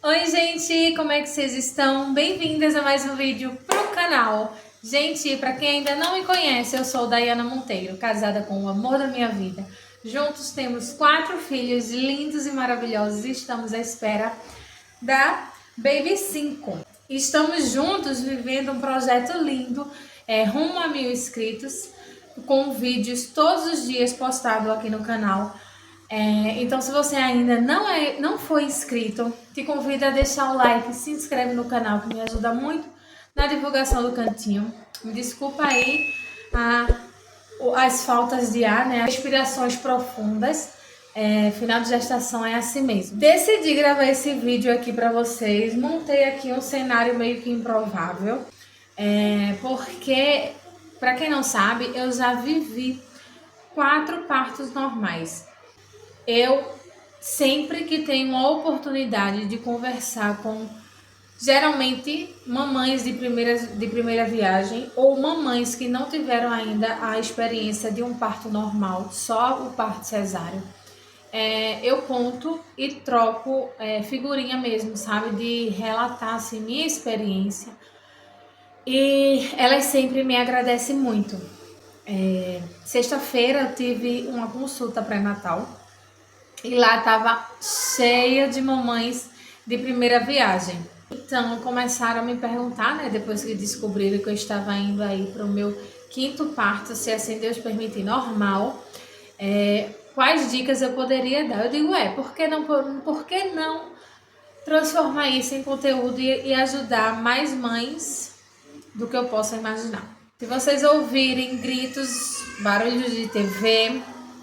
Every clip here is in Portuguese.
Oi gente, como é que vocês estão? Bem-vindas a mais um vídeo pro canal. Gente, para quem ainda não me conhece, eu sou Daiana Monteiro, casada com o amor da minha vida. Juntos temos 4 filhos lindos e maravilhosos e estamos à espera da Baby 5. Estamos juntos vivendo um projeto lindo, rumo a 1000 inscritos, com vídeos todos os dias postados aqui no canal. Então, se você ainda não foi inscrito, te convido a deixar o like, se inscreve no canal, que me ajuda muito na divulgação do cantinho. Me desculpa aí as faltas de ar, né? Respirações profundas. Final de gestação é assim mesmo. Decidi gravar esse vídeo aqui para vocês. Montei aqui um cenário meio que improvável, porque, para quem não sabe, eu já vivi 4 partos normais. Eu sempre que tenho a oportunidade de conversar com, geralmente, mamães de primeira viagem ou mamães que não tiveram ainda a experiência de um parto normal, só o parto cesáreo, eu conto e troco figurinha mesmo, sabe? De relatar assim, minha experiência. E elas sempre me agradecem muito. Sexta-feira eu tive uma consulta pré-natal. E lá tava cheia de mamães de primeira viagem. Então começaram a me perguntar, né? Depois que descobriram que eu estava indo aí para o meu 5º parto, se assim Deus permitir, normal, quais dicas eu poderia dar? Eu digo, por que não transformar isso em conteúdo e ajudar mais mães do que eu possa imaginar? Se vocês ouvirem gritos, barulhos de TV,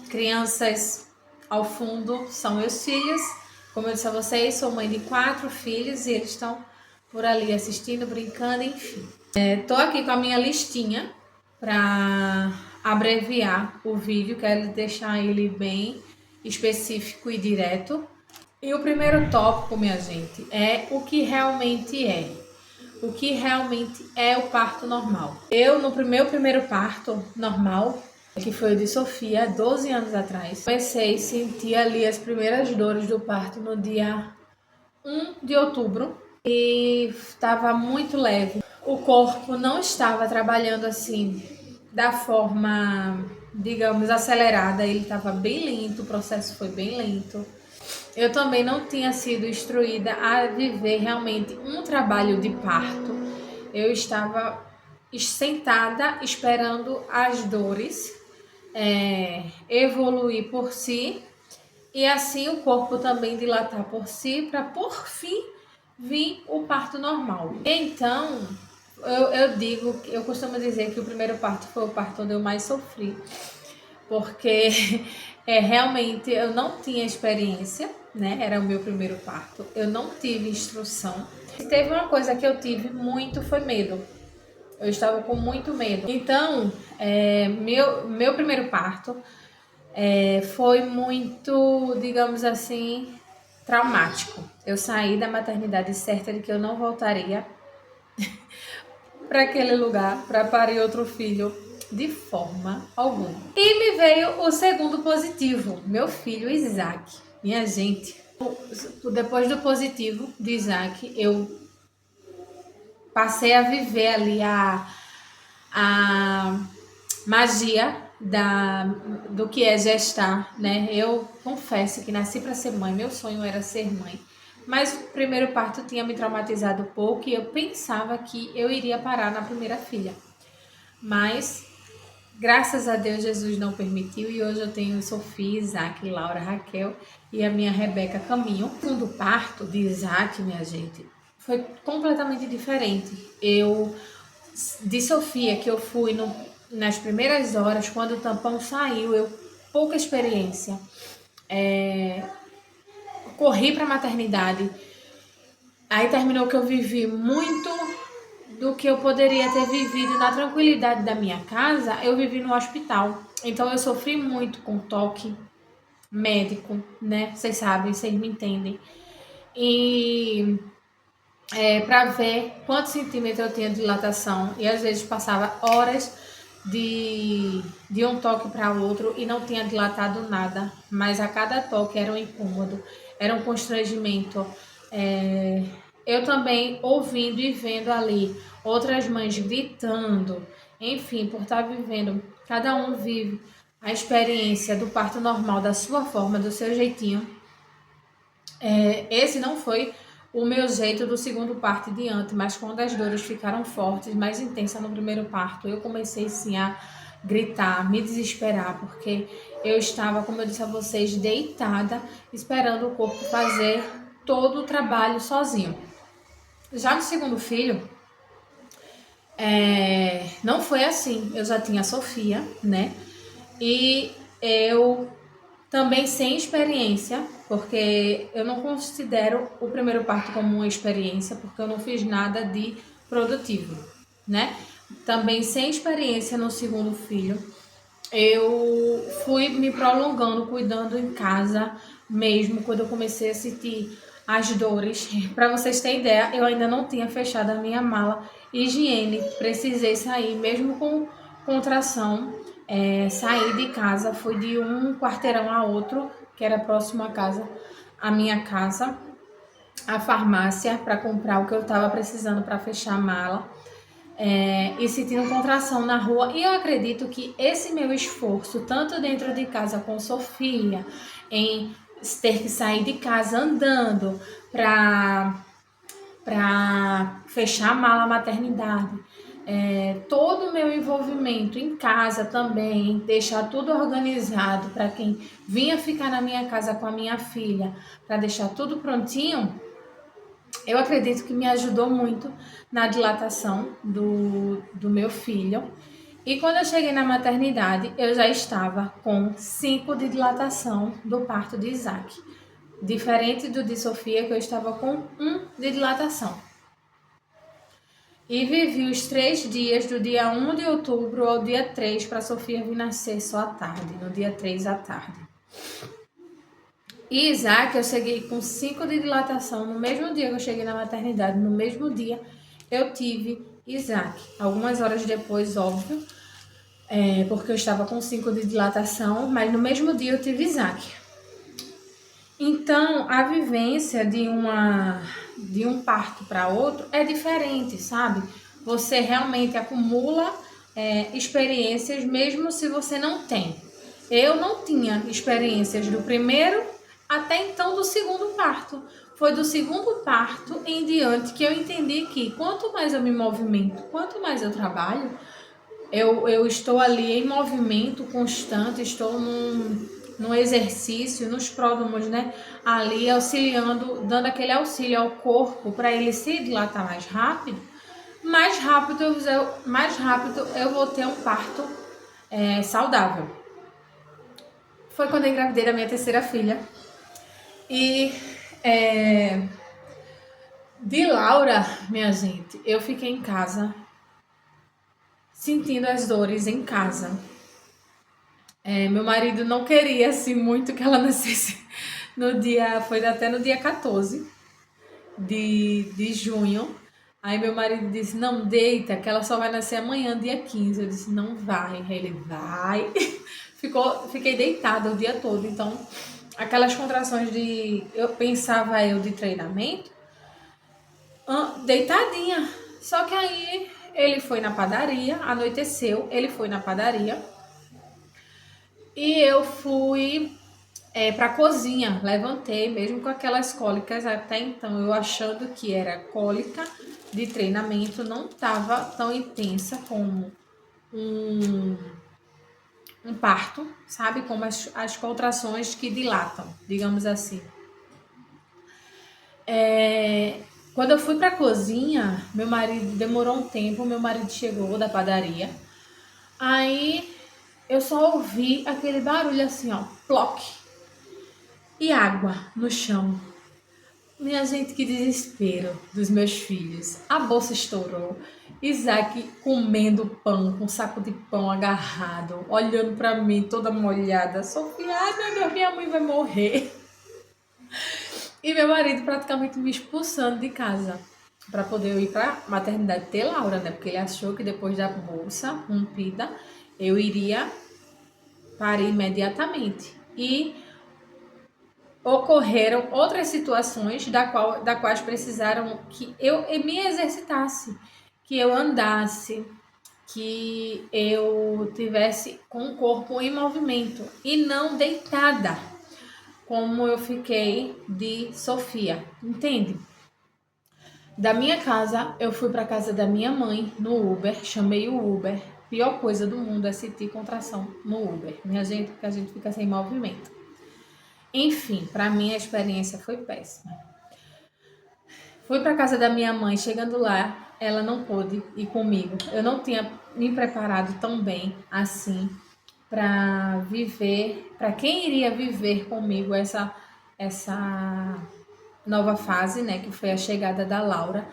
crianças ao fundo, são meus filhos. Como eu disse a vocês, sou mãe de 4 filhos e eles estão por ali assistindo, brincando, enfim. Tô aqui com a minha listinha para abreviar o vídeo, quero deixar ele bem específico e direto. E o primeiro tópico, minha gente, é o que realmente é. O que realmente é o parto normal. Eu, no meu primeiro parto normal, que foi o de Sofia, 12 anos atrás, comecei a sentir ali as primeiras dores do parto no dia 1 de outubro e estava muito leve. O corpo não estava trabalhando assim da forma, digamos, acelerada, ele estava bem lento, o processo foi bem lento. Eu também não tinha sido instruída a viver realmente um trabalho de parto. Eu estava sentada esperando as dores evoluir por si e assim o corpo também dilatar por si para por fim vir o parto normal. Então, eu costumo dizer que o primeiro parto foi o parto onde eu mais sofri, porque realmente eu não tinha experiência, né? Era o meu primeiro parto, eu não tive instrução. E teve uma coisa que eu tive muito, foi medo. Eu estava com muito medo. Então, meu primeiro parto foi muito, digamos assim, traumático. Eu saí da maternidade certa de que eu não voltaria para aquele lugar para parir outro filho de forma alguma. E me veio o segundo positivo, meu filho Isaac. Minha gente, depois do positivo de Isaac, eu passei a viver ali a magia do que é gestar, né? Eu confesso que nasci para ser mãe, meu sonho era ser mãe. Mas o primeiro parto tinha me traumatizado um pouco e eu pensava que eu iria parar na primeira filha. Mas, graças a Deus, Jesus não permitiu e hoje eu tenho Sofia, Isaac, Laura, Raquel e a minha Rebeca Caminho. O segundo parto de Isaac, minha gente, foi completamente diferente. De Sofia, que eu fui nas primeiras horas, quando o tampão saiu, pouca experiência. Corri para a maternidade. Aí terminou que eu vivi muito do que eu poderia ter vivido na tranquilidade da minha casa, eu vivi no hospital. Então eu sofri muito com toque médico, né? Vocês sabem, vocês me entendem. E para ver quantos centímetros eu tinha de dilatação. E às vezes passava horas de um toque para outro e não tinha dilatado nada. Mas a cada toque era um incômodo, era um constrangimento. Eu também ouvindo e vendo ali outras mães gritando, enfim, por estar vivendo, cada um vive a experiência do parto normal da sua forma, do seu jeitinho. Esse não foi o meu jeito do segundo parto em diante, mas quando as dores ficaram fortes, mais intensas no primeiro parto, eu comecei sim a gritar, me desesperar, porque eu estava, como eu disse a vocês, deitada, esperando o corpo fazer todo o trabalho sozinho. Já no segundo filho, não foi assim. Eu já tinha a Sofia, né? E eu também sem experiência, porque eu não considero o primeiro parto como uma experiência, porque eu não fiz nada de produtivo, né? Também sem experiência no segundo filho, eu fui me prolongando, cuidando em casa, mesmo quando eu comecei a sentir as dores. Para vocês terem ideia, eu ainda não tinha fechado a minha mala higiene, precisei sair, mesmo com contração. Sair de casa, fui de um quarteirão a outro, que era próximo à casa, à minha casa, à farmácia, para comprar o que eu estava precisando para fechar a mala. E sentindo contração na rua. E eu acredito que esse meu esforço, tanto dentro de casa com Sofia, em ter que sair de casa andando para fechar a mala maternidade, todo o meu envolvimento em casa também, deixar tudo organizado para quem vinha ficar na minha casa com a minha filha, para deixar tudo prontinho, eu acredito que me ajudou muito na dilatação do meu filho. E quando eu cheguei na maternidade, eu já estava com 5 de dilatação do parto de Isaac. Diferente do de Sofia, que eu estava com 1 de dilatação. E vivi os 3 dias, do dia 1 de outubro ao dia 3, para Sofia vir nascer só à tarde, no dia 3 à tarde. E Isaac, eu cheguei com 5 de dilatação. No mesmo dia que eu cheguei na maternidade, no mesmo dia, eu tive Isaac. Algumas horas depois, óbvio, porque eu estava com 5 de dilatação, mas no mesmo dia eu tive Isaac. Então, a vivência de um parto para outro é diferente, sabe? Você realmente acumula experiências, mesmo se você não tem. Eu não tinha experiências do primeiro até então do segundo parto. Foi do segundo parto em diante que eu entendi que quanto mais eu me movimento, quanto mais eu trabalho, eu estou ali em movimento constante, estou num exercício, nos pródromos, né? Ali auxiliando, dando aquele auxílio ao corpo para ele se dilatar mais rápido eu vou ter um parto saudável. Foi quando eu engravidei da minha terceira filha. E de Laura, minha gente, eu fiquei em casa, sentindo as dores em casa. Meu marido não queria assim muito que ela nascesse foi até no dia 14 de junho. Aí meu marido disse, não, deita, que ela só vai nascer amanhã, dia 15. Eu disse, não vai. Aí ele, vai. Fiquei deitada o dia todo. Então, aquelas contrações de treinamento, deitadinha. Só que aí ele foi na padaria, anoiteceu, ele foi na padaria. E eu fui pra cozinha, levantei, mesmo com aquelas cólicas, até então eu achando que era cólica de treinamento, não estava tão intensa como um parto, sabe? Como as contrações que dilatam, digamos assim. Quando eu fui pra cozinha, meu marido demorou um tempo, meu marido chegou da padaria, aí eu só ouvi aquele barulho assim, ó, ploc, e água no chão. Minha gente, que desespero dos meus filhos. A bolsa estourou. Isaac comendo pão, com um saco de pão agarrado, olhando pra mim toda molhada. Sofia, ai meu Deus, minha mãe vai morrer. E meu marido praticamente me expulsando de casa para poder eu ir pra maternidade ter Laura, né? Porque ele achou que depois da bolsa rompida eu iria parir imediatamente. E ocorreram outras situações da quais precisaram que eu me exercitasse, que eu andasse, que eu tivesse com o corpo em movimento e não deitada, como eu fiquei de Sofia, entende? Da minha casa, eu fui para casa da minha mãe no Uber, chamei o Uber. Pior coisa do mundo é sentir contração no Uber, minha gente, porque a gente fica sem movimento. Enfim, para mim a experiência foi péssima. Fui para casa da minha mãe, chegando lá, ela não pôde ir comigo. Eu não tinha me preparado tão bem assim para viver, para quem iria viver comigo essa nova fase, né, que foi a chegada da Laura.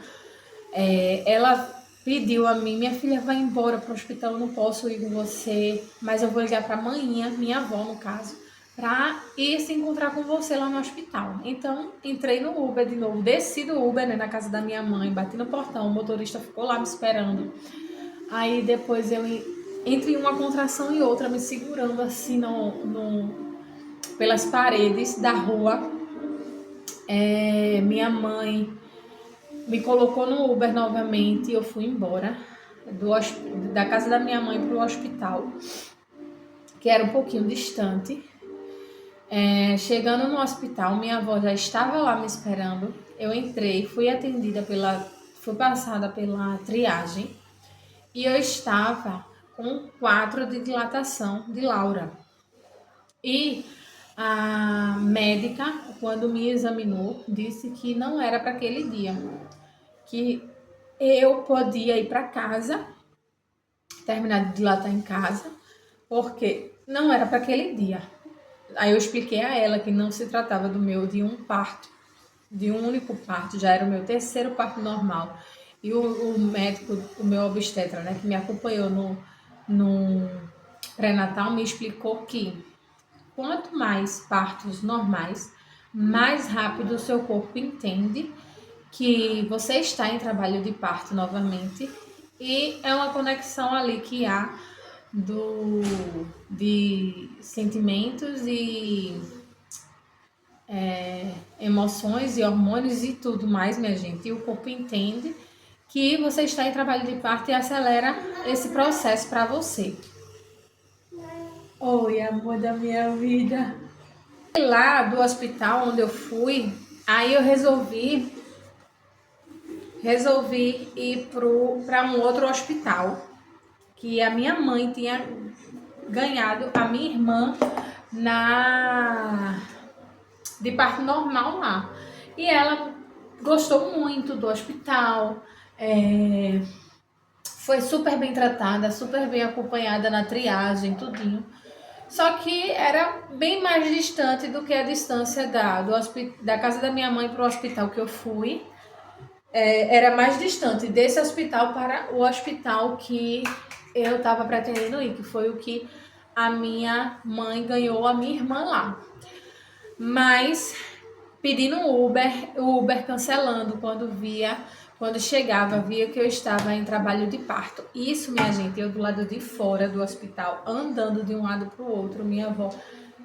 Ela pediu a mim, minha filha vai embora para o hospital, eu não posso ir com você, mas eu vou ligar para a manhã, minha avó no caso, para ir se encontrar com você lá no hospital. Então, entrei no Uber de novo, desci do Uber, né, na casa da minha mãe, bati no portão, o motorista ficou lá me esperando. Aí depois eu, entre uma contração e outra, me segurando assim pelas paredes da rua, minha mãe me colocou no Uber novamente e eu fui embora da casa da minha mãe para o hospital, que era um pouquinho distante. Chegando no hospital, minha avó já estava lá me esperando. Eu entrei, fui passada pela triagem e eu estava com 4 de dilatação de Laura. E a médica, quando me examinou, disse que não era para aquele dia, que eu podia ir para casa, terminar de dilatar em casa, porque não era para aquele dia. Aí eu expliquei a ela que não se tratava de um parto, de um único parto, já era o meu terceiro parto normal. E o médico, o meu obstetra, né, que me acompanhou no pré-natal, me explicou que quanto mais partos normais, mais rápido o seu corpo entende que você está em trabalho de parto novamente, e é uma conexão ali que há de sentimentos e emoções e hormônios e tudo mais, minha gente. E o corpo entende que você está em trabalho de parto e acelera esse processo para você. Oi, amor da minha vida. Lá do hospital onde eu fui, aí eu resolvi ir para um outro hospital, que a minha mãe tinha ganhado a minha irmã de parto normal lá. E ela gostou muito do hospital, foi super bem tratada, super bem acompanhada na triagem, tudinho. Só que era bem mais distante do que a distância da casa da minha mãe para o hospital que eu fui. Era mais distante desse hospital para o hospital que eu estava pretendendo ir, que foi o que a minha mãe ganhou a minha irmã lá. Mas pedindo o Uber cancelando quando chegava, via que eu estava em trabalho de parto. Isso, minha gente, eu do lado de fora do hospital, andando de um lado para o outro, minha avó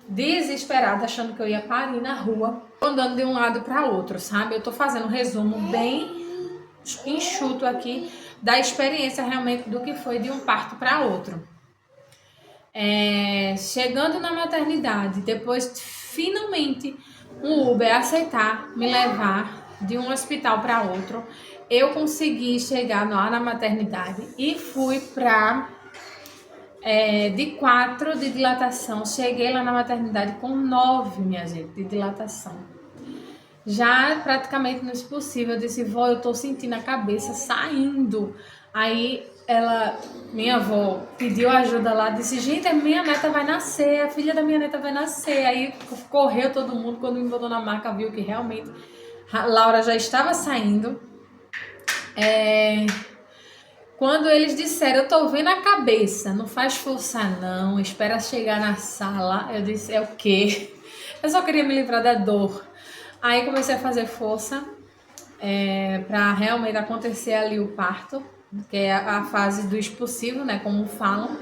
desesperada, achando que eu ia parir na rua, andando de um lado para outro, sabe? Eu tô fazendo um resumo bem enxuto aqui da experiência realmente do que foi de um parto para outro. Chegando na maternidade, depois finalmente um Uber aceitar me levar de um hospital para outro, eu consegui chegar lá na maternidade e fui para de 4 de dilatação. Cheguei lá na maternidade com 9, minha gente, de dilatação. Já praticamente não é possível, eu disse, vó, eu tô sentindo a cabeça saindo. Aí minha avó pediu ajuda lá, disse, gente, a minha neta vai nascer, a filha da minha neta vai nascer. Aí correu todo mundo, quando me botou na maca, viu que realmente a Laura já estava saindo. Quando eles disseram, eu tô vendo a cabeça, não faz força não, espera chegar na sala. Eu disse, é o quê? Eu só queria me livrar da dor. Aí comecei a fazer força para realmente acontecer ali o parto, que é a fase do expulsivo, né, como falam.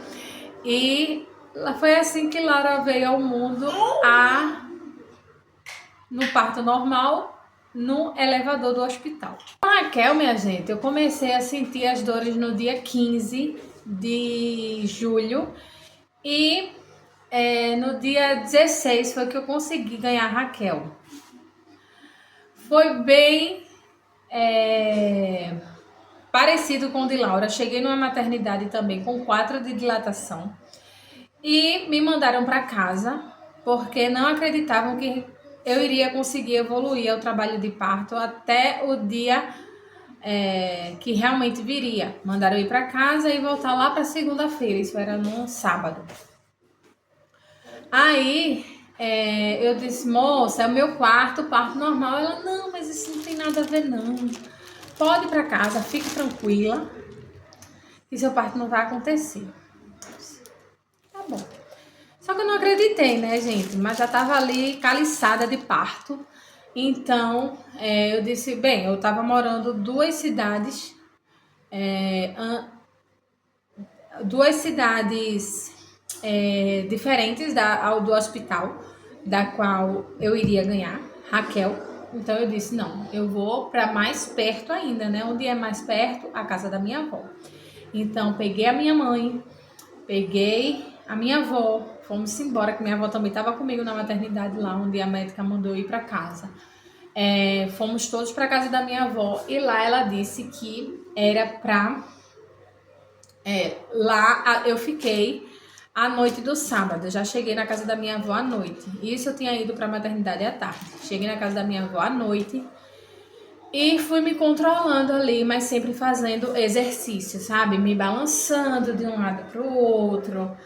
E foi assim que Laura veio ao mundo no parto normal, no elevador do hospital. Com a Raquel, minha gente, eu comecei a sentir as dores no dia 15 de julho e no dia 16 foi que eu consegui ganhar a Raquel. Foi bem parecido com o de Laura. Cheguei numa maternidade também com 4 de dilatação e me mandaram para casa porque não acreditavam que eu iria conseguir evoluir ao trabalho de parto até o dia que realmente viria. Mandaram ir para casa e voltar lá para segunda-feira, isso era no sábado. Aí eu disse, moça, é o meu quarto, parto normal. Ela, não, mas isso não tem nada a ver não. Pode ir para casa, fique tranquila, que seu parto não vai acontecer. Tá bom. Só que eu não acreditei, né, gente? Mas já tava ali caliçada de parto. Então, eu disse, bem, eu tava morando duas cidades diferentes do hospital, da qual eu iria ganhar, Raquel. Então eu disse, não, eu vou para mais perto ainda, né? Onde é mais perto? A casa da minha avó. Então peguei a minha mãe, peguei a minha avó, fomos embora, que minha avó também estava comigo na maternidade lá, onde a médica mandou ir para casa. Fomos todos para casa da minha avó e lá ela disse que era para lá eu fiquei à noite do sábado. Eu já cheguei na casa da minha avó à noite. Isso eu tinha ido para a maternidade à tarde. Cheguei na casa da minha avó à noite e fui me controlando ali, mas sempre fazendo exercício, sabe? Me balançando de um lado para o outro,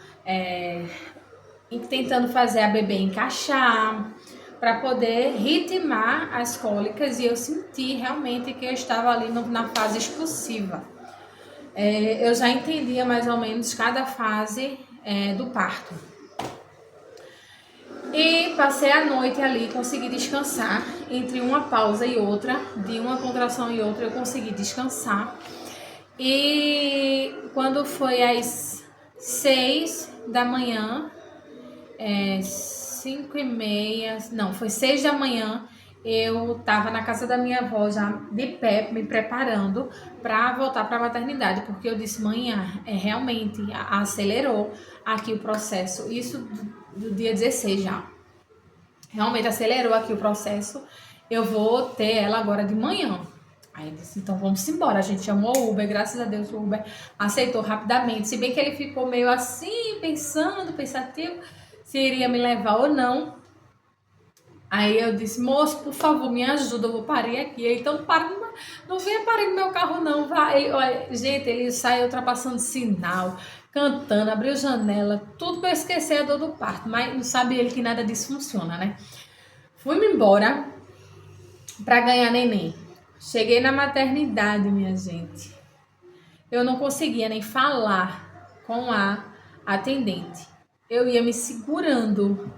e tentando fazer a bebê encaixar para poder ritmar as cólicas, e eu senti realmente que eu estava ali na fase expulsiva. Eu já entendia mais ou menos cada fase do parto. E passei a noite ali, consegui descansar. Entre uma pausa e outra, de uma contração e outra, eu consegui descansar. E quando foi às 6 da manhã, 5h30, não, foi 6 da manhã, eu tava na casa da minha avó já de pé, me preparando para voltar para a maternidade, porque eu disse, mãe, realmente acelerou aqui o processo, isso do dia 16 já, realmente acelerou aqui o processo, eu vou ter ela agora de manhã. Aí eu disse, então vamos embora. A gente chamou o Uber, graças a Deus o Uber aceitou rapidamente, se bem que ele ficou meio assim, pensativo, se iria me levar ou não. Aí eu disse, moço, por favor, me ajuda, eu vou parar aqui. Então não venha parar no meu carro não, vai. Olha, gente, ele saiu ultrapassando sinal, cantando, abriu janela, tudo para esquecer a dor do parto, mas não sabe ele que nada disso funciona, né? Fui-me embora para ganhar neném. Cheguei na maternidade, minha gente. Eu não conseguia nem falar com a atendente. Eu ia me segurando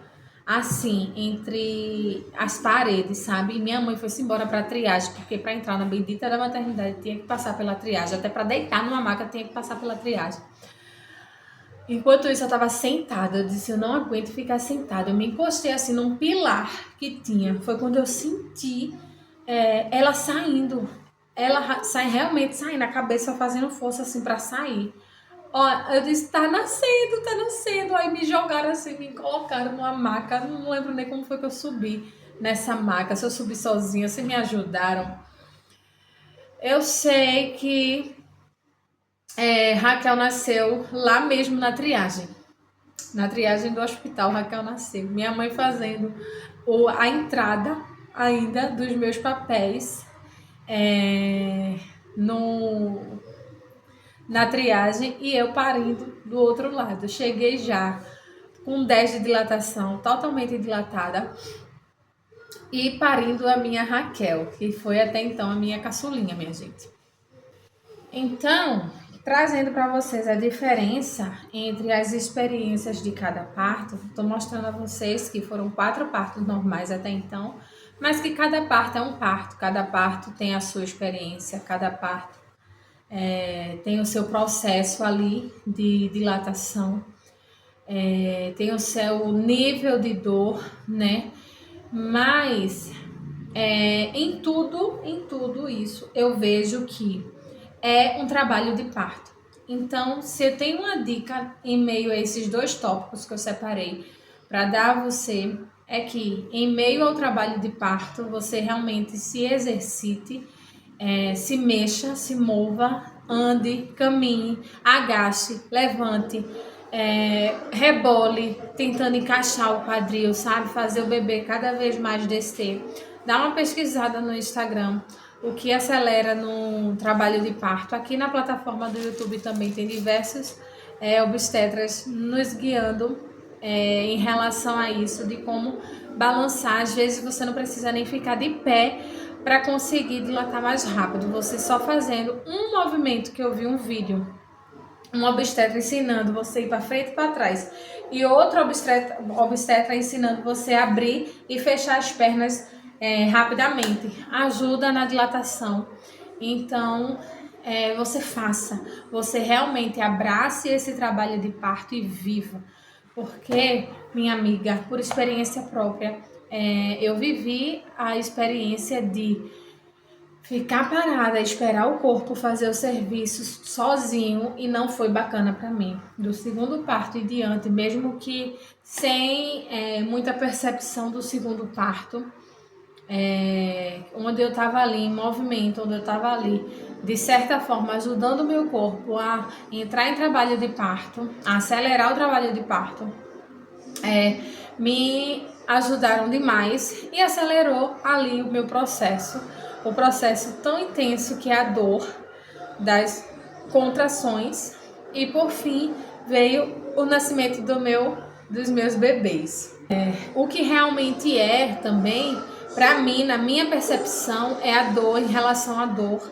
assim entre as paredes, sabe? E minha mãe foi-se embora para triagem, porque para entrar na bendita da maternidade tinha que passar pela triagem, até para deitar numa maca tinha que passar pela triagem. Enquanto isso eu estava sentada, eu disse, eu não aguento ficar sentada. Eu me encostei assim num pilar que tinha. Foi quando eu senti ela saindo. Ela realmente saindo, a cabeça fazendo força assim para sair. Ó, eu disse, tá nascendo, tá nascendo. Aí me jogaram assim, me colocaram numa maca. Não lembro nem como foi que eu subi nessa maca. Se eu subi sozinha, se me ajudaram. Eu sei que Raquel nasceu lá mesmo na triagem. Na triagem do hospital, Raquel nasceu. Minha mãe fazendo a entrada ainda dos meus papéis na triagem e eu parindo do outro lado. Cheguei já com 10 de dilatação, totalmente dilatada, e parindo a minha Raquel, que foi até então a minha caçulinha, minha gente. Então, trazendo para vocês a diferença entre as experiências de cada parto, estou mostrando a vocês que foram 4 partos normais até então, mas que cada parto é um parto, cada parto tem a sua experiência, cada parto tem o seu processo ali de dilatação, tem o seu nível de dor, né? Mas em tudo isso, eu vejo que é um trabalho de parto. Então, se eu tenho uma dica em meio a esses dois tópicos que eu separei para dar a você, é que em meio ao trabalho de parto, você realmente se exercite, se mexa, se mova, ande, caminhe, agache, levante, rebole, tentando encaixar o quadril, sabe? Fazer o bebê cada vez mais descer. Dá uma pesquisada no Instagram, o que acelera no trabalho de parto. Aqui na plataforma do YouTube também tem diversos obstetras nos guiando em relação a isso, de como balançar. Às vezes você não precisa nem ficar de pé para conseguir dilatar mais rápido. Você só fazendo um movimento, que eu vi um vídeo, um obstetra ensinando você ir para frente e para trás, e outro obstetra ensinando você a abrir e fechar as pernas rapidamente. Ajuda na dilatação. Então, você realmente abrace esse trabalho de parto e viva. Porque, minha amiga, por experiência própria, eu vivi a experiência de ficar parada, esperar o corpo fazer o serviço sozinho, e não foi bacana para mim. Do segundo parto em diante, mesmo que sem muita percepção do segundo parto, onde eu estava ali em movimento, onde eu estava ali, de certa forma, ajudando o meu corpo a entrar em trabalho de parto, a acelerar o trabalho de parto, me ajudaram demais e acelerou ali o meu processo, o processo tão intenso que é a dor das contrações, e por fim veio o nascimento dos meus bebês. O que realmente também, para mim, na minha percepção, é a dor. Em relação à dor,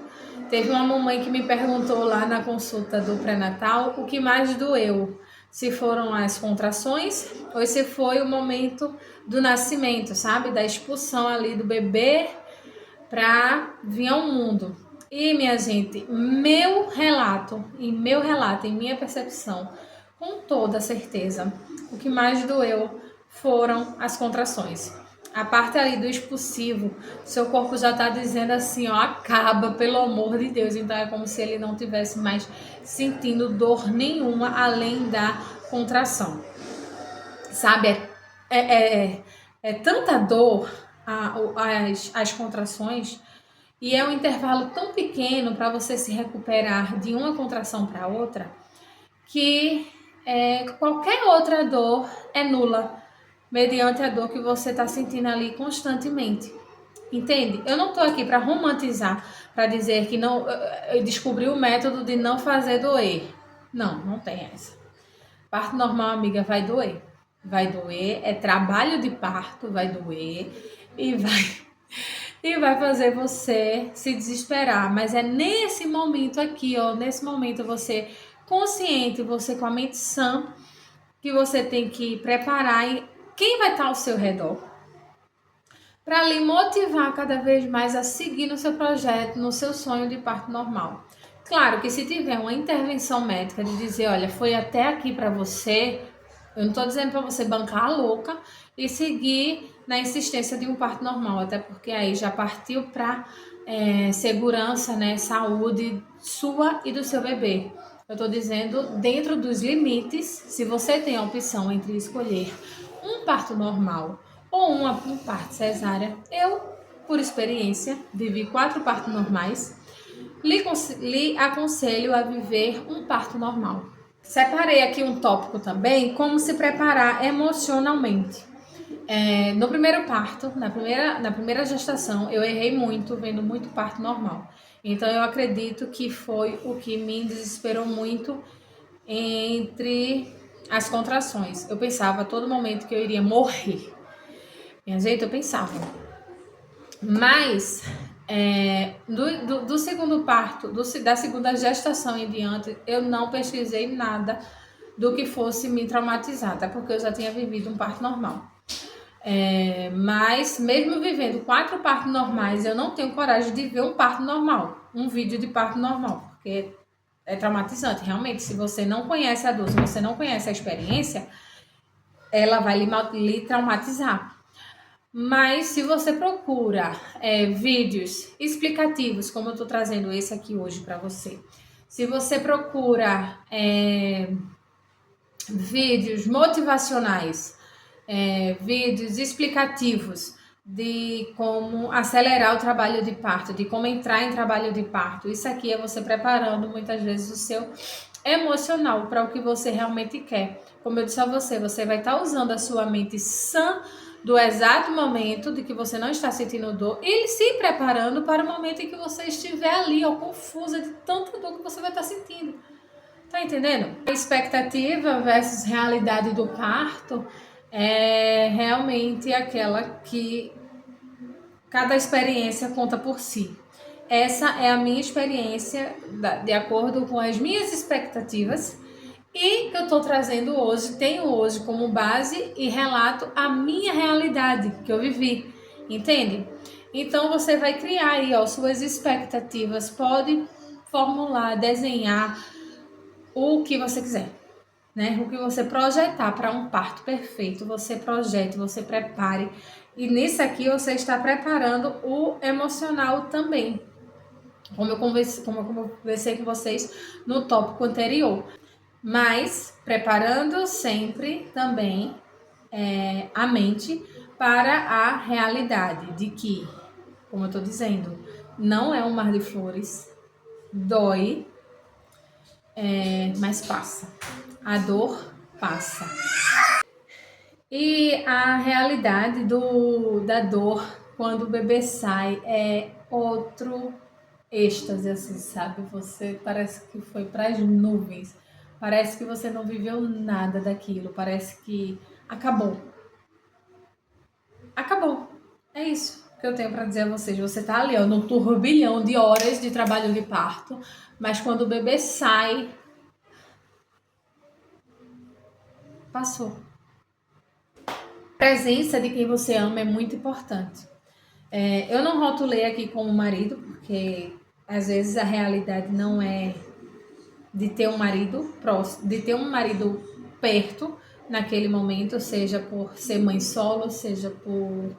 teve uma mamãe que me perguntou lá na consulta do pré-natal o que mais doeu, se foram as contrações ou se foi o momento do nascimento, sabe? Da expulsão ali do bebê para vir ao mundo. E, minha gente, meu relato, em minha percepção, com toda certeza, o que mais doeu foram as contrações. A parte ali do expulsivo, seu corpo já tá dizendo assim, ó, acaba, pelo amor de Deus. Então é como se ele não tivesse mais sentindo dor nenhuma além da contração. Sabe, é tanta dor as contrações, e é um intervalo tão pequeno para você se recuperar de uma contração para outra, que qualquer outra dor é nula, mediante a dor que você está sentindo ali constantemente. Entende? Eu não estou aqui para romantizar, para dizer que não, eu descobri o método de não fazer doer. Não, não tem essa. Parto normal, amiga, vai doer. Vai doer, é trabalho de parto, vai doer e vai fazer você se desesperar. Mas é nesse momento aqui, ó, nesse momento você consciente, você com a mente sã, que você tem que preparar quem vai estar ao seu redor para lhe motivar cada vez mais a seguir no seu projeto, no seu sonho de parto normal. Claro que se tiver uma intervenção médica de dizer, olha, foi até aqui para você, eu não estou dizendo para você bancar a louca e seguir na insistência de um parto normal, até porque aí já partiu para segurança, né, saúde sua e do seu bebê. Eu estou dizendo dentro dos limites, se você tem a opção entre escolher um parto normal ou um parto cesárea. Eu, por experiência, vivi 4 partos normais, lhe aconselho a viver um parto normal. Separei aqui um tópico também, como se preparar emocionalmente. No primeiro parto, na primeira gestação, eu errei muito, vendo muito parto normal. Então eu acredito que foi o que me desesperou muito entre as contrações. Eu pensava a todo momento que eu iria morrer. Minha gente, eu pensava. Mas do segundo parto, da segunda gestação em diante, eu não pesquisei nada do que fosse me traumatizar, até porque eu já tinha vivido um parto normal. Mas mesmo vivendo 4 partos normais, eu não tenho coragem de ver um parto normal, um vídeo de parto normal, porque é traumatizante. Realmente, se você não conhece a dor, se você não conhece a experiência, ela vai lhe traumatizar. Mas se você procura vídeos explicativos, como eu estou trazendo esse aqui hoje para você, se você procura vídeos motivacionais, vídeos explicativos de como acelerar o trabalho de parto, de como entrar em trabalho de parto, isso aqui é você preparando muitas vezes o seu emocional para o que você realmente quer. Como eu disse a você, você vai estar usando a sua mente sã do exato momento de que você não está sentindo dor e se preparando para o momento em que você estiver ali, ó, confusa de tanta dor que você vai estar sentindo. Tá entendendo? A expectativa versus realidade do parto é realmente aquela que cada experiência conta por si. Essa é a minha experiência de acordo com as minhas expectativas e que eu estou trazendo hoje, tenho hoje como base e relato a minha realidade que eu vivi, entende? Então você vai criar aí, ó, suas expectativas, pode formular, desenhar o que você quiser, né? O que você projetar para um parto perfeito, você projete, você prepare. E nisso aqui você está preparando o emocional também. Como eu conversei com vocês no tópico anterior. Mas preparando sempre também a mente para a realidade de que, como eu estou dizendo, não é um mar de flores, dói, mas passa. A dor passa. E a realidade da dor quando o bebê sai é outro êxtase, assim, sabe? Você parece que foi para as nuvens. Parece que você não viveu nada daquilo. Parece que acabou. Acabou. É isso que eu tenho para dizer a vocês. Você tá ali, ó, no turbilhão de horas de trabalho de parto, mas quando o bebê sai, passou. A presença de quem você ama é muito importante. Eu não rotulei aqui como marido, porque às vezes a realidade não é de ter um marido próximo, de ter um marido perto naquele momento, seja por ser mãe solo, seja por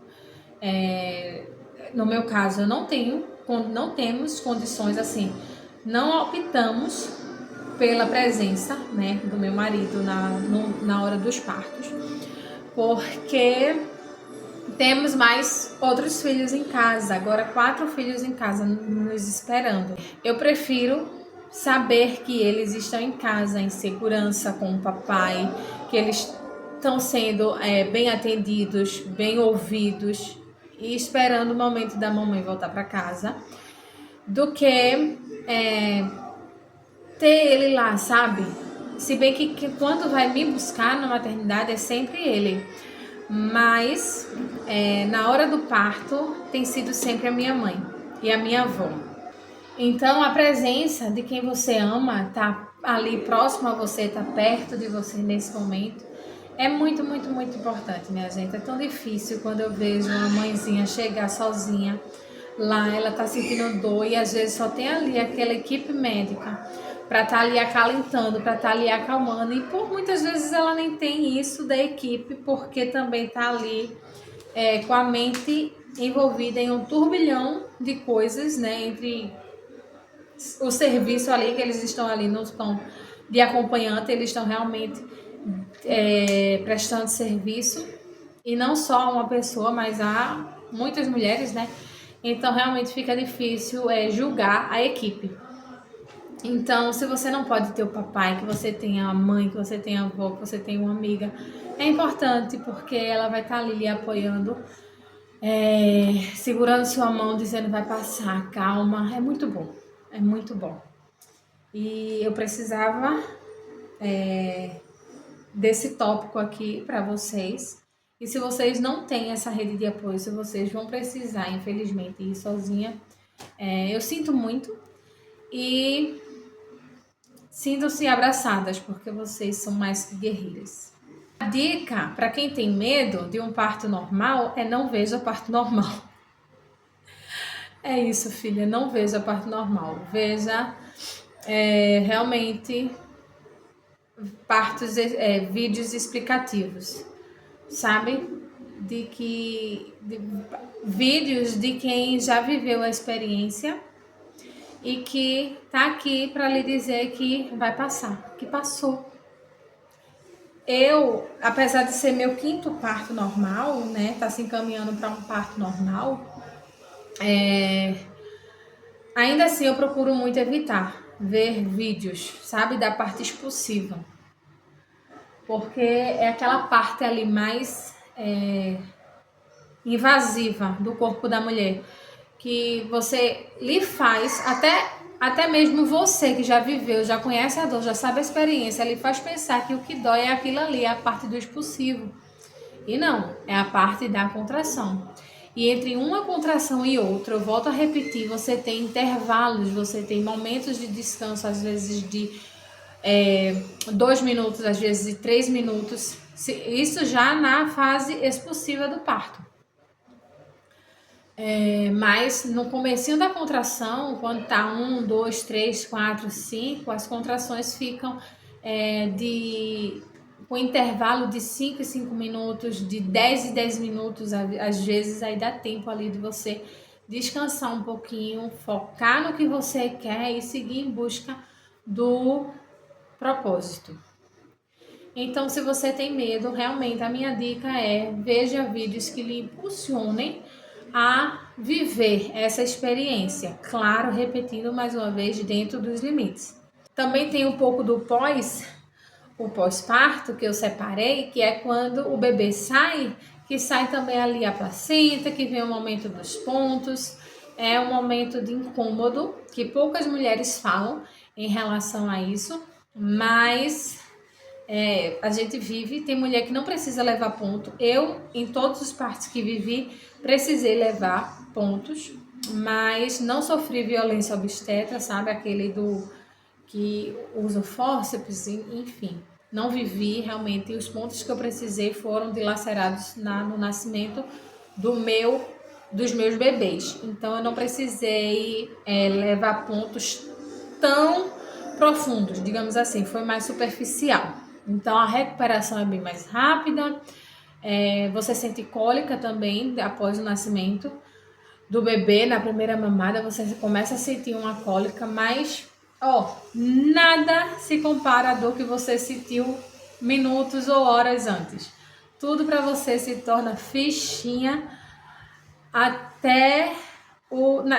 no meu caso eu não temos condições assim, não optamos pela presença, né, do meu marido na hora dos partos, porque temos mais outros filhos em casa, agora 4 filhos em casa nos esperando. Eu prefiro saber que eles estão em casa, em segurança com o papai, que eles estão sendo bem atendidos, bem ouvidos e esperando o momento da mamãe voltar para casa, do que ter ele lá, sabe? Se bem que quando vai me buscar na maternidade é sempre ele. Mas na hora do parto tem sido sempre a minha mãe e a minha avó. Então a presença de quem você ama, tá ali próximo a você, tá perto de você nesse momento, é muito, muito, muito importante, minha gente. É tão difícil quando eu vejo uma mãezinha chegar sozinha lá, ela tá sentindo dor e às vezes só tem ali aquela equipe médica para estar ali acalentando, para estar ali acalmando. E por muitas vezes ela nem tem isso da equipe, porque também tá ali com a mente envolvida em um turbilhão de coisas, né? Entre o serviço ali, que eles estão ali, não estão de acompanhante, eles estão realmente prestando serviço. E não só uma pessoa, mas há muitas mulheres, né? Então realmente fica difícil julgar a equipe. Então, se você não pode ter o papai, que você tenha a mãe, que você tenha a avó, que você tenha uma amiga, é importante porque ela vai estar ali lhe apoiando, segurando sua mão, dizendo vai passar, calma. É muito bom, é muito bom. E eu precisava desse tópico aqui para vocês. E se vocês não têm essa rede de apoio, se vocês vão precisar, infelizmente, ir sozinha, eu sinto muito. E sintam-se abraçadas, porque vocês são mais que guerreiras. A dica para quem tem medo de um parto normal é não veja parto normal. É isso, filha, não veja parto normal. Veja realmente partos, vídeos explicativos, sabe? vídeos de quem já viveu a experiência e que tá aqui para lhe dizer que vai passar, que passou. Eu, apesar de ser meu 5º parto normal, né, tá se encaminhando para um parto normal, ainda assim eu procuro muito evitar ver vídeos, sabe, da parte expulsiva, porque é aquela parte ali mais invasiva do corpo da mulher, que você lhe faz, até mesmo você que já viveu, já conhece a dor, já sabe a experiência, lhe faz pensar que o que dói é aquilo ali, é a parte do expulsivo. E não, é a parte da contração. E entre uma contração e outra, eu volto a repetir, você tem intervalos, você tem momentos de descanso, às vezes de 2 minutos, às vezes de 3 minutos. Isso já na fase expulsiva do parto. Mas no comecinho da contração, quando tá 1, 2, 3, 4, 5, as contrações ficam com intervalo de 5 em 5 minutos, de 10 em 10 minutos, às vezes aí dá tempo ali de você descansar um pouquinho, focar no que você quer e seguir em busca do propósito. Então, se você tem medo, realmente a minha dica é: veja vídeos que lhe impulsionem a viver essa experiência. Claro, repetindo mais uma vez, dentro dos limites. Também tem um pouco do o pós-parto que eu separei, que é quando o bebê sai, que sai também ali a placenta, que vem o momento dos pontos. É um momento de incômodo que poucas mulheres falam em relação a isso, mas a gente vive, tem mulher que não precisa levar ponto. Eu, em todos os partos que vivi, precisei levar pontos, mas não sofri violência obstétrica, sabe? Aquele que usa fórceps, enfim. Não vivi realmente, os pontos que eu precisei foram dilacerados no nascimento dos meus bebês. Então eu não precisei levar pontos tão profundos, digamos assim, foi mais superficial. Então a recuperação é bem mais rápida, você sente cólica também após o nascimento do bebê, na primeira mamada você começa a sentir uma cólica, mas nada se compara à dor que você sentiu minutos ou horas antes. Tudo para você se torna fichinha até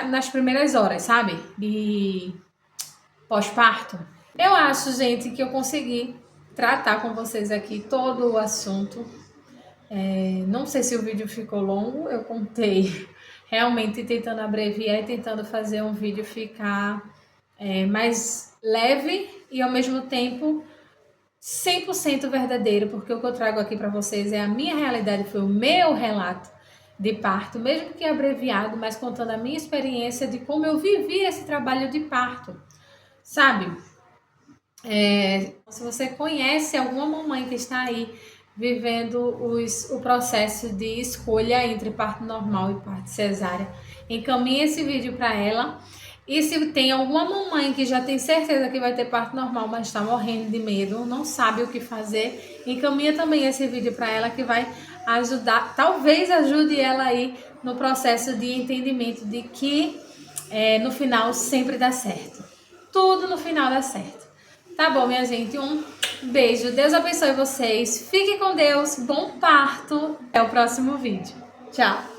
nas primeiras horas, sabe? De pós-parto. Eu acho, gente, que eu consegui tratar com vocês aqui todo o assunto. Não sei se o vídeo ficou longo, eu contei realmente tentando abreviar e tentando fazer um vídeo ficar mais leve e ao mesmo tempo 100% verdadeiro, porque o que eu trago aqui para vocês é a minha realidade, foi o meu relato de parto, mesmo que abreviado, mas contando a minha experiência de como eu vivi esse trabalho de parto, sabe? Se você conhece alguma mamãe que está aí vivendo o processo de escolha entre parto normal e parto cesárea, encaminhe esse vídeo para ela. E se tem alguma mamãe que já tem certeza que vai ter parto normal, mas está morrendo de medo, não sabe o que fazer, encaminha também esse vídeo para ela, que vai ajudar, talvez ajude ela aí no processo de entendimento de que no final sempre dá certo. Tudo no final dá certo. Tá bom, minha gente? Um beijo. Deus abençoe vocês. Fiquem com Deus. Bom parto. Até o próximo vídeo. Tchau.